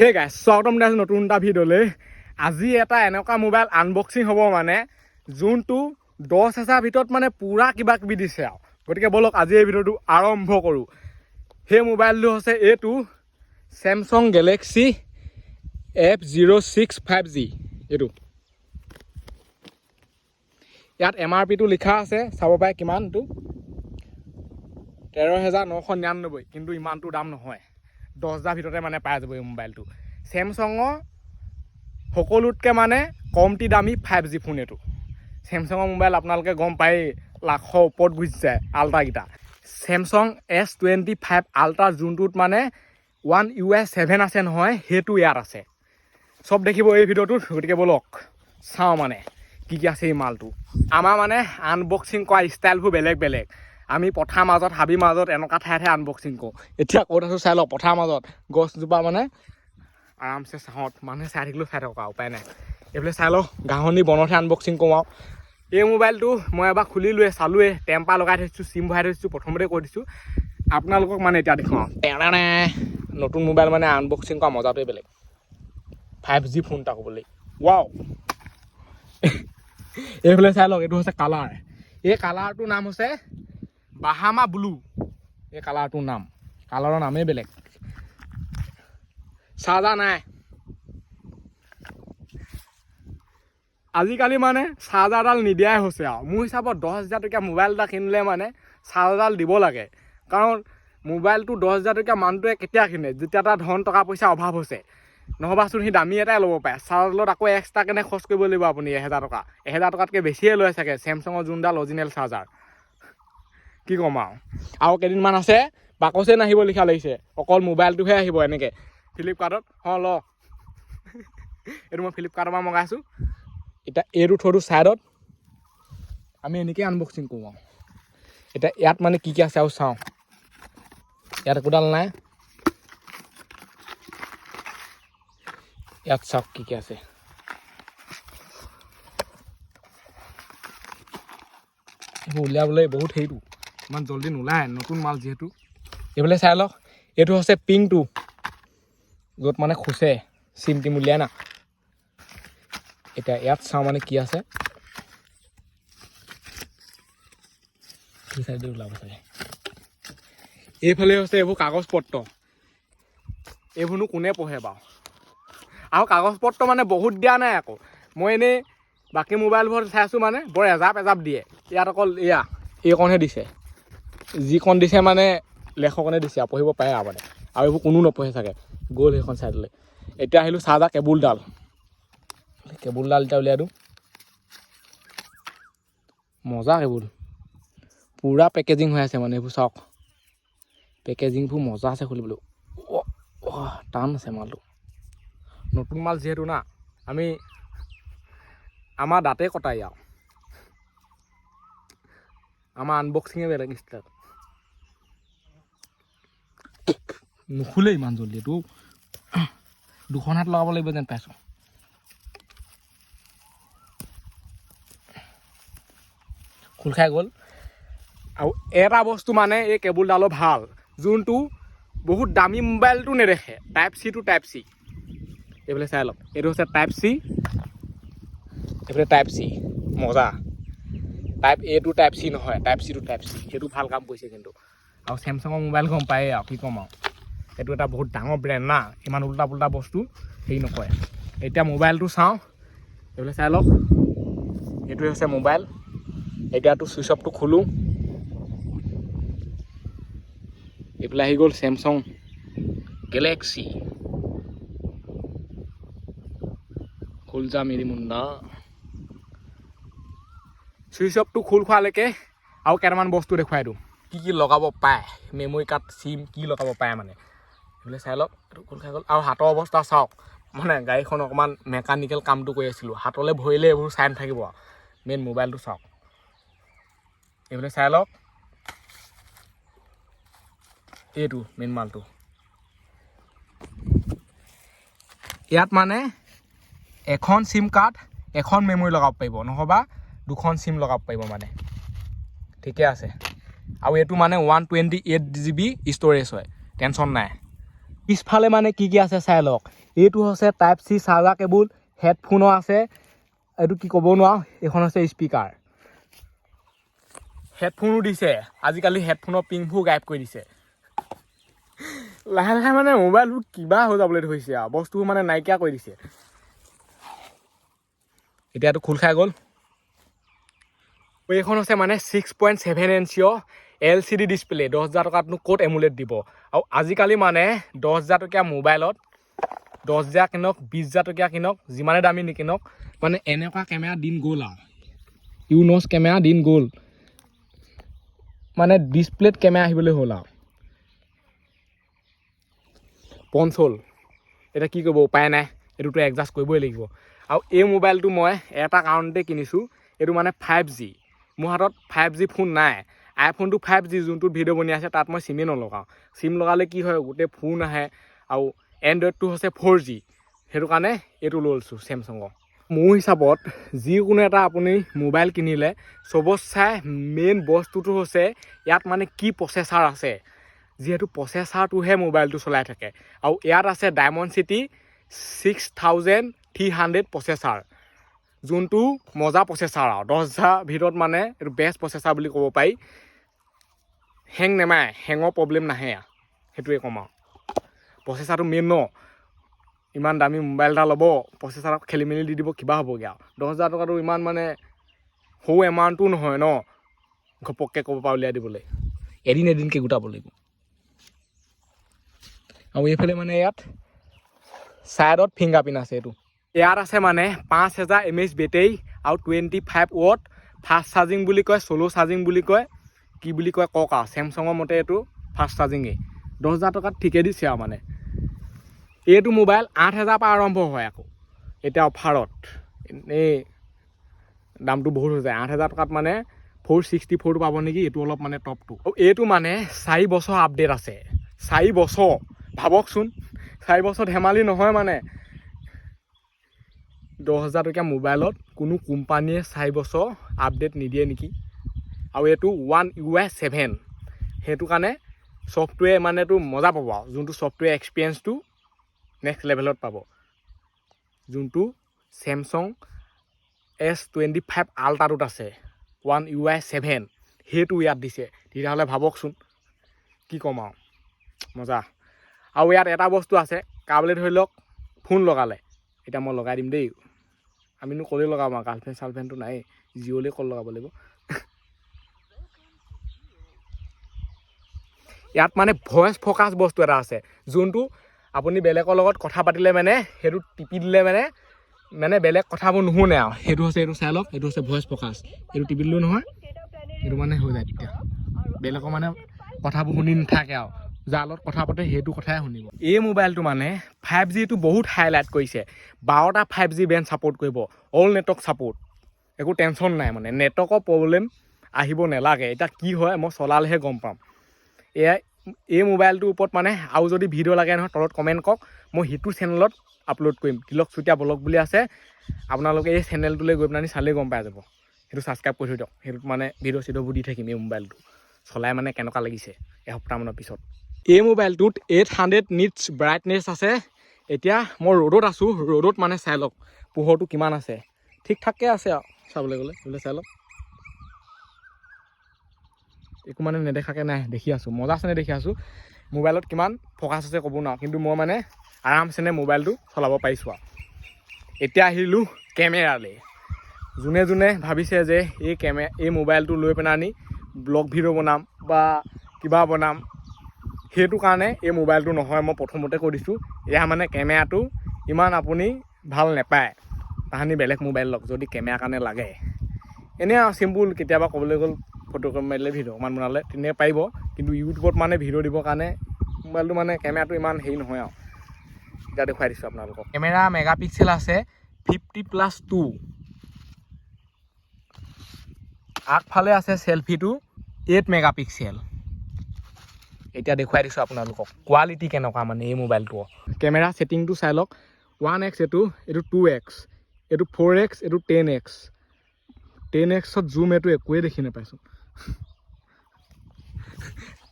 হে গাইছ স্বাগতম জনাইছোঁ নতুন এটা ভিডিঅ'লৈ। আজি এটা এনেকুৱা মোবাইল আনবক্সিং হ'ব মানে যোনটো 10,000 ভিতৰত মানে পুৰা কিবা কিবি দিছে আৰু। গতিকে বলক আজি এই ভিডিঅ'টো আৰম্ভ কৰোঁ। সেই মোবাইলটো হৈছে এইটো চেমচাং গেলেক্সি F06 5G। এইটো ইয়াত MRPটো লিখা আছে, চাব পাৰে কিমানটো 13,999, কিন্তু ইমানটো দাম নহয়। 10,000 ভিতৰতে মানে পাই যাব এই মোবাইলটো। চেমচাঙৰ সকলোতকৈ মানে কমটি দামী 5G ফোন এইটো। চেমচাঙৰ মোবাইল আপোনালোকে গম পায়েই, লাখৰ ওপৰত গুচি যায় আল্ট্ৰাকেইটা। চেমচাং S25 আল্ট্ৰা যোনটোত মানে 1 US 7 আছে নহয়, সেইটো ইয়াত আছে। চব দেখিব এই ভিডিঅ'টোত। গতিকে বলক চাওঁ মানে কি কি আছে এই মালটো। আমাৰ মানে আনবক্সিং কৰা ষ্টাইলবোৰ বেলেগ বেলেগ। আমি পথাৰ মাজত হাবিৰ মাজত এনেকুৱা ঠাইতহে আনবক্সিং কৰোঁ। এতিয়া ক'ত আছোঁ চাই লওক, পথাৰ মাজত গছজোপা মানে আৰামছে চাহত মানুহে চাই থাকিলেও চাই থকা উপায় নাই। এইফালে চাই লওক ঘাঁহনি বনতহে আনবক্সিং কৰোঁ আৰু। এই মোবাইলটো মই এবাৰ খুলিলোৱে, চালোৱে, টেম্পাৰ লগাই থৈছোঁ, চিম ভৰাই থৈছোঁ, প্ৰথমতে কৈ দিছোঁ আপোনালোকক। মানে এতিয়া দেখুৱাওঁ নতুন মোবাইল মানে আনবক্সিং কৰা মজাটোৱে বেলেগ। 5G ফোন এটা ক'বলৈ ৱাও। এইফালে চাই লওক, এইটো হৈছে কালাৰ। এই কালাৰটোৰ নাম হৈছে বাহামা ব্লু। এই কালাৰটোৰ নাম, কালাৰৰ নামেই বেলেগ। চাৰ্জাৰ নাই আজিকালি, মানে চাৰ্জাৰডাল নিদিয়াই হৈছে আৰু। মোৰ হিচাপত 10,000 টকীয়া মোবাইল এটা কিনিলে মানে চাৰ্জাৰডাল দিব লাগে। কাৰণ মোবাইলটো 10,000 টকীয়া মানুহটোৱে কেতিয়া কিনে, যেতিয়া তাৰ ধন টকা পইচা অভাৱ হৈছে। নহবাচোন সি দামী এটাই ল'ব পাৰে। চাৰ্জাৰডালত আকৌ এক্সট্ৰা কেনে খৰচ কৰিব লাগিব আপুনি 1,000 টকা। 1,000 টকাতকৈ বেছিয়ে লয় চাগে চেমচাঙৰ যোনডাল অৰিজিনেল চাৰ্জাৰ। কি ক'ম আৰু কেইদিনমান আছে বাকচে নাহিব লিখা লাগিছে, অকল মোবাইলটোহে আহিব এনেকৈ ফ্লিপকাৰ্টত। ল এইটো মই ফ্লিপকাৰ্টৰ পৰা মগাইছোঁ। এতিয়া এইটো থৈ দিওঁ ছাইডত, আমি এনেকৈ আনবক্সিং কৰোঁ আৰু। এতিয়া ইয়াত মানে কি কি আছে আৰু চাওঁ। ইয়াত একোডাল নাই, ইয়াত চাওক কি কি আছে। এইবোৰ উলিয়াবলৈ বহুত হেৰিটো, ইমান জল্দি নোলায়, নতুন মাল যিহেতু। এইফালে চাই লওক, এইটো হৈছে পিংটো, য'ত মানে খুচে চিম টিম উলিয়াই না। এতিয়া ইয়াত চাওঁ মানে কি আছে, কি চাইডে ওলাব চাগে। এইফালে হৈছে এইবোৰ কাগজ পত্ৰ। এইবোৰনো কোনে পঢ়ে বাৰু। আৰু কাগজ পত্ৰ মানে বহুত দিয়া নাই আকৌ। মই এনেই বাকী মোবাইলবোৰত চাইছোঁ মানে বৰ এজাপ এজাপ দিয়ে। ইয়াত অকল এইকণহে দিছে। যিকণ দিছে মানে লেখকনে দিছে আৰু, পঢ়িব পাৰে আৰু মানে। আৰু এইবোৰ কোনো নপঢ়ে চাগে, গ'ল সেইখন চাইডলৈ। এতিয়া আহিলোঁ চাৰ্জাৰ কেবুলডাল। কেবুলডাল এতিয়া উলিয়াই দিওঁ। মজা কেবুল, পূৰা পেকেজিং হৈ আছে মানে। এইবোৰ চাওক, পেকেজিংবোৰ মজা আছে খুলিবলৈ। টান আছে মালটো, নতুন মাল যিহেতু না। আমাৰ দাঁতে কটাই আৰু। আমাৰ আনবক্সিঙে বেলেগ ষ্টাইল। নুখুলে ইমান জল্দি, এইটো 2খন হাত লগাব লাগিব যেন পাইছোঁ। খোল খাই গ'ল। আৰু এটা বস্তু মানে এই কেবুলডালৰ ভাল, যোনটো বহুত দামী মোবাইলটো নেদেখে। Type C to type C. এইফালে চাই লওক, এইটো হৈছে টাইপ চি, এইফালে টাইপ চি। মজা। Type A to type C নহয়, type C to type C. সেইটো ভাল কাম কৰিছে কিন্তু। আৰু চেমচাঙৰ মোবাইল গম পায়েই আৰু, কি ক'ম আৰু। এইটো এটা বহুত ডাঙৰ ব্ৰেণ্ড না, ইমান উল্টা পুল্টা বস্তু হেৰি নকৰে। এতিয়া মোবাইলটো চাওঁ, এইফালে চাই লওক, এইটোৱে হৈছে মোবাইল। এতিয়াতো ছুইচ অফটো খোলোঁ। এইফালে আহি গ'ল চেমচাং গেলেক্সি। খোল যা মেৰি মুন্না। ছুইচ অফটো খোল খোৱালৈকে আৰু কেইটামান বস্তু দেখুৱাই দিওঁ, কি কি লগাব পায়। মেমৰি কাৰ্ড, চিম কি লগাব পাৰে মানে। এইফালে চাই লওক, এইটো খোল খাই গ'ল। আৰু হাতৰ অৱস্থা চাওক, মানে গাড়ীখন অকণমান মেকানিকেল কামটো কৰি আছিলোঁ। হাতলৈ ভৰিলে এইবোৰ চাই নাথাকিব আৰু। মেইন মোবাইলটো চাওক। এইফালে চাই লওক, এইটো মেইন মালটো। ইয়াত মানে এখন চিম কাৰ্ড, এখন মেমৰি লগাব পাৰিব, নহ'বা 2খন চিম লগাব পাৰিব মানে। ঠিকে আছে। আৰু এইটো মানে 128 GB ষ্ট'ৰেজ হয়, টেনশ্যন নাই। পিছফালে মানে কি আছে চাই লওক এইটো হৈছে টাইপ চি চাৰ্জাৰ কেবুল হেডফোনো আছে এইটো কি ক'ব নোৱাৰো এইখন হৈছে স্পীকাৰ হেডফোনো দিছে আজিকালি হেডফোনৰ পিনবোৰ গায়ব কৰি দিছে লাহে লাহে মানে মোবাইলবোৰ কিবা হৈ যাবলৈ ধৰিছে আৰু বস্তুবোৰ মানে নাইকিয়া কৰি দিছে এতিয়াতো খোল খাই গ'ল এইখন হৈছে মানে 6.7 ইঞ্চিৰ LCD ডিছপ্লে 10,000 টকাতনো ক'ত এমুলেট দিব আৰু আজিকালি মানে 10,000 টকীয়া মোবাইলত 10,000 কিনক 20,000 টকীয়া কিনক যিমানে দামী নিকিনক মানে এনেকুৱা কেমেৰা দিন গ'ল আৰু ইউনছ কেমেৰা দিন গ'ল মানে ডিছপ্লেত কেমেৰা আহিবলৈ হ'ল আৰু কনচোল এতিয়া কি কৰিব উপায় নাই এইটোতো এডজাষ্ট কৰিবই লাগিব আৰু এই মোবাইলটো মই এটা কাৰণতে কিনিছোঁ এইটো মানে 5G মোৰ হাতত 5G ফোন নাই আইফোনটো 5G যোনটো ভিডিঅ' বনি আছে তাত মই চিমেই নলগাওঁ চিম লগালে কি হয় গোটেই ফোন আহে আৰু এণ্ড্ৰইডটো হৈছে 4G সেইটো কাৰণে এইটো লৈছোঁ চেমচাঙৰ মোৰ হিচাপত যিকোনো এটা আপুনি মোবাইল কিনিলে চবতচাই মেইন বস্তুটো হৈছে ইয়াত মানে কি প্ৰচেছাৰ আছে যিহেতু প্ৰচেছাৰটোহে মোবাইলটো চলাই থাকে আৰু ইয়াত আছে ডায়মণ্ড-চিটি 6300 প্ৰচেছাৰ যোনটো মজা প্ৰচেছাৰ আৰু 10,000 ভিতৰত মানে এইটো বেষ্ট প্ৰচেছাৰ বুলি ক'ব পাৰি হেং নেমাৰে হেঙৰ প্ৰব্লেম নাহে সেইটোৱে কম আৰু প্ৰচেছাৰটো মেইন ন ইমান দামী মোবাইল এটা ল'ব প্ৰচেছাৰত খেলি মেলি দি দিব কিবা হ'বগৈ আৰু 10,000 টকাটো ইমান মানে সৰু এমাউণ্টটো নহয় ন ঘপককৈ ক'ব পৰা উলিয়াই দিবলৈ এদিনকৈ গোটাব লাগিব আৰু এইফালে মানে ইয়াত ছাইডত ফিংগাৰপ্ৰিণ্ট আছে এইটো ইয়াত আছে মানে 5,000 mAh বেটেৰী আৰু 25 ৱাট ফাষ্ট চাৰ্জিং বুলি কয় চ'ল' চাৰ্জিং বুলি কয় কি বুলি কয় কওক আৰু চেমচাঙৰ মতে এইটো ফাষ্ট চাৰ্জিঙেই 10,000 টকাত ঠিকে দিছে আৰু মানে এইটো মোবাইল 8,000 পৰা আৰম্ভ হয় আকৌ এতিয়া অফাৰত এই দামটো বহুত হৈ যায় 8,000 টকাত মানে 464টো পাব নেকি এইটো অলপ মানে টপটো এইটো মানে 4 বছৰ আপডেট আছে 4 বছৰ ভাবকচোন 4 বছৰ ধেমালি নহয় মানে 10,000 টকীয়া মোবাইলত কোনো কোম্পানীয়ে 4 বছৰ আপডেট নিদিয়ে নেকি আৰু এইটো One UI 7 সেইটো কাৰণে ছফ্টৱেৰ মানেতো মজা পাব আৰু যোনটো ছফ্টৱেৰ এক্সপিৰিয়েঞ্চটো নেক্সট লেভেলত পাব যোনটো চেমচাং S25 আল্ট্ৰাটোত আছে One UI 7 সেইটো ইয়াত দিছে তেতিয়াহ'লে ভাবকচোন কি ক'ম আৰু মজা আৰু ইয়াত এটা বস্তু আছে কাবলে ধৰি লওক ফোন লগালে এতিয়া মই লগাই দিম দেই আমিনো ক'লেই লগাম আৰু গাৰ্লফ্ৰেণ্ড চাৰ্লফ্ৰেণ্ডটো নাই জিঅ'লৈ কল লগাব লাগিব ইয়াত মানে ভইচ ফ'কাছ বস্তু এটা আছে যোনটো আপুনি বেলেগৰ লগত কথা পাতিলে মানে সেইটো টিপি দিলে মানে বেলেগ কথাবোৰ নুশুনে আৰু সেইটো হৈছে এইটো চাই লওক এইটো হৈছে ভইচ ফ'কাছ এইটো টিপি দিলোঁ নহয় এইটো মানে হৈ যায় তেতিয়া বেলেগৰ মানে কথাবোৰ শুনি নাথাকে আৰু যাৰ লগত কথা পাতে সেইটো কথাই শুনিব এই মোবাইলটো মানে 5Gটো বহুত হাইলাইট কৰিছে 12টা 5G বেণ্ড ছাপোৰ্ট কৰিব অল নেটৱৰ্ক ছাপোৰ্ট একো টেনশ্যন নাই মানে নেটৱৰ্কৰ প্ৰব্লেম আহিব নালাগে এতিয়া কি হয় মই চলালেহে গম পাম এই মোবাইলটোৰ ওপৰত মানে আৰু যদি ভিডিঅ' লাগে নহয় তলত কমেণ্ট কৰক মই সেইটো চেনেলত আপলোড কৰিম তিলক চুতীয়া ব্লগ বুলি আছে আপোনালোকে এই চেনেলটোলৈ গৈ পেলাই চালেই গম পাই যাব সেইটো ছাবস্ক্ৰাইব কৰি থৈ দিয়ক সেইটোত মানে ভিডিঅ' চিডিঅ'বোৰ দি থাকিম এই মোবাইলটো চলাই মানে কেনেকুৱা লাগিছে এসপ্তাহমানৰ পিছত এই মোবাইলটোত 800 নিটছ ব্ৰাইটনেছ আছে এতিয়া মই ৰ'দত আছোঁ ৰ'দত মানে চাই লওক পোহৰটো কিমান আছে ঠিক ঠাককৈ আছে আৰু চাবলৈ গ'লে বোলে চাই লওক একো মানে নেদেখাকৈ নাই দেখি আছোঁ মজা আছে দেখি আছোঁ মোবাইলত কিমান ফ'কাছ আছে ক'ব নোৱাৰোঁ কিন্তু মই মানে আৰামছেনে মোবাইলটো চলাব পাৰিছোঁ আৰু এতিয়া আহিলোঁ কেমেৰালৈ যোনে যোনে ভাবিছে যে এই মোবাইলটো লৈ পেলাই আনি ব্লগ ভিডিঅ' বনাম বা কিবা বনাম সেইটো কাৰণে এই মোবাইলটো নহয় মই প্ৰথমতে কৈ দিছোঁ এয়া মানে কেমেৰাটো ইমান আপুনি ভাল নাপায় তাহানি বেলেগ মোবাইল লওক যদি কেমেৰাৰ কাৰণে লাগে এনেই আৰু চিম্পুল কেতিয়াবা ক'বলৈ গ'ল ফটো মাৰিলে ভিডিঅ' অকণমান বনালে তেনেকৈ পাৰিব কিন্তু ইউটিউবত মানে ভিডিঅ' দিবৰ কাৰণে মোবাইলটো মানে কেমেৰাটো ইমান হেৰি নহয় আৰু এতিয়া দেখুৱাই দিছোঁ আপোনালোকক কেমেৰা মেগাপিক্সেল আছে 50+2 আগফালে আছে চেলফিটো 8 মেগাপিক্সেল এতিয়া দেখুৱাই দিছোঁ আপোনালোকক কোৱালিটি কেনেকুৱা মানে এই মোবাইলটো কেমেৰা ছেটিংটো চাই লওক 1x এইটো 2x এইটো 4x এইটো 10x 10xত জুম এইটো একোৱে দেখি নাপাইছোঁ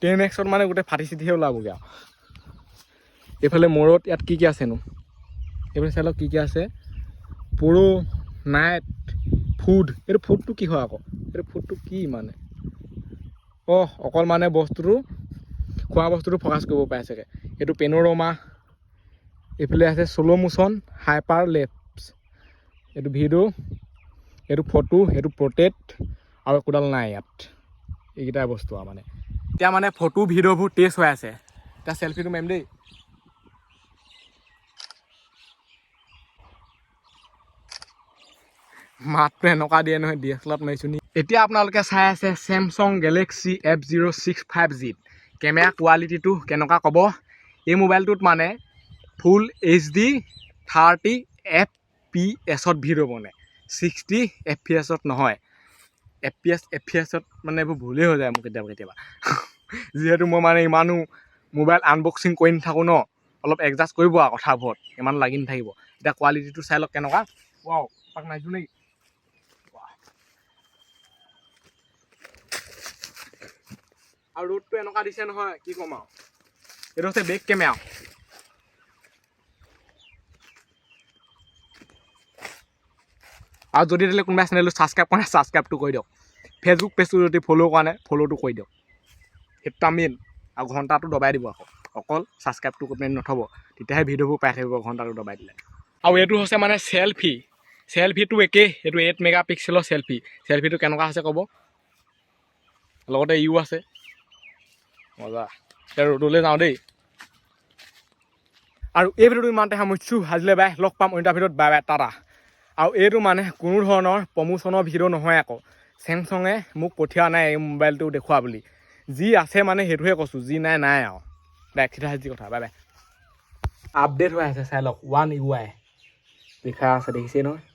10xত মানে গোটেই ফাটি চিটিহে ওলাবগৈ আৰু এইফালে মূৰত ইয়াত কি আছেনো এইফালে চাই লওক কি আছে পুৰো নাইট ফুড এইটো ফুডটো কি হয় আকৌ এইটো ফুডটো কি মানে অকল মানে বস্তুটো খোৱা বস্তুটো ফ'কাছ কৰিব পাৰে চাগে এইটো পেনোৰমা এইফালে আছে স্ল' মোশ্যন হাইপাৰ লেপছ এইটো ভিডিঅ' এইটো ফটো এইটো প্ৰটেক্ট আৰু একোডাল নাই ইয়াত এইকেইটাই বস্তু আৰু মানে এতিয়া মানে ফটো ভিডিঅ'বোৰ টেষ্ট হৈ আছে এতিয়া চেলফিটো মাৰিম দেই মাতটো এনেকুৱা দিয়ে নহয় DSLRত মাৰিছোঁ নি এতিয়া আপোনালোকে চাই আছে Samsung Galaxy F06 5G camera কোৱালিটিটো কেনেকুৱা ক'ব এই মোবাইলটোত মানে ফুল HD 30 FPS ভিডিঅ' বনে 60 FPS নহয় FPS মানে এইবোৰ ভুলেই হৈ যায় মোক কেতিয়াবা যিহেতু মই মানে ইমানো মোবাইল আনবক্সিং কৰি নাথাকোঁ ন অলপ এডজাষ্ট কৰিব আৰু কথাবোৰত ইমান লাগি নাথাকিব এতিয়া কোৱালিটিটো চাই লওক কেনেকুৱা ৱাও তাক নাইছোঁ নেকি আৰু ৰ'দটো এনেকুৱা দিছে নহয় কি ক'ম আৰু এইটো হৈছে বেক কেমেৰা আৰু যদি তেতিয়াহ'লে কোনোবাই চেনেলটো ছাবস্ক্ৰাইব কৰা নাই ছাবস্ক্ৰাইবটো কৰি দিয়ক ফেচবুক পেজটো যদি ফ'ল' কৰা নাই ফ'ল'টো কৰি দিয়ক সেইটো মেইন আৰু ঘণ্টাটো দবাই দিব আকৌ অকল ছাবস্ক্ৰাইবটো কৰি পিনে নথ'ব তেতিয়াহে ভিডিঅ'বোৰ পাই থাকিব ঘণ্টাটো দবাই দিলে আৰু এইটো হৈছে মানে চেলফিটো একেই এইটো 8 মেগাপিক্সেলৰ চেলফিটো কেনেকুৱা হৈছে ক'ব লগতে ইউ আছে মজা এতিয়া ৰ'দলৈ যাওঁ দেই আৰু এই ভিডিঅ'টো ইমানতে সামৰিছোঁ আজিলৈ বাই লগ পাম অন্য ভিডিঅ'ত বাই বাই টাটা আৰু এইটো মানে কোনো ধৰণৰ প্ৰমোশ্যনৰ ভিডিঅ' নহয় আকৌ চেমচাঙে মোক পঠিওৱা নাই এই মোবাইলটো দেখুওৱা বুলি যি আছে মানে সেইটোহে কৈছোঁ যি নাই আৰু ডাইৰেক্ট চিধা যি কথা বাই বাই আপডেট হৈ আছে চাই লওক 1 UI লিখা আছে দেখিছেই নহয়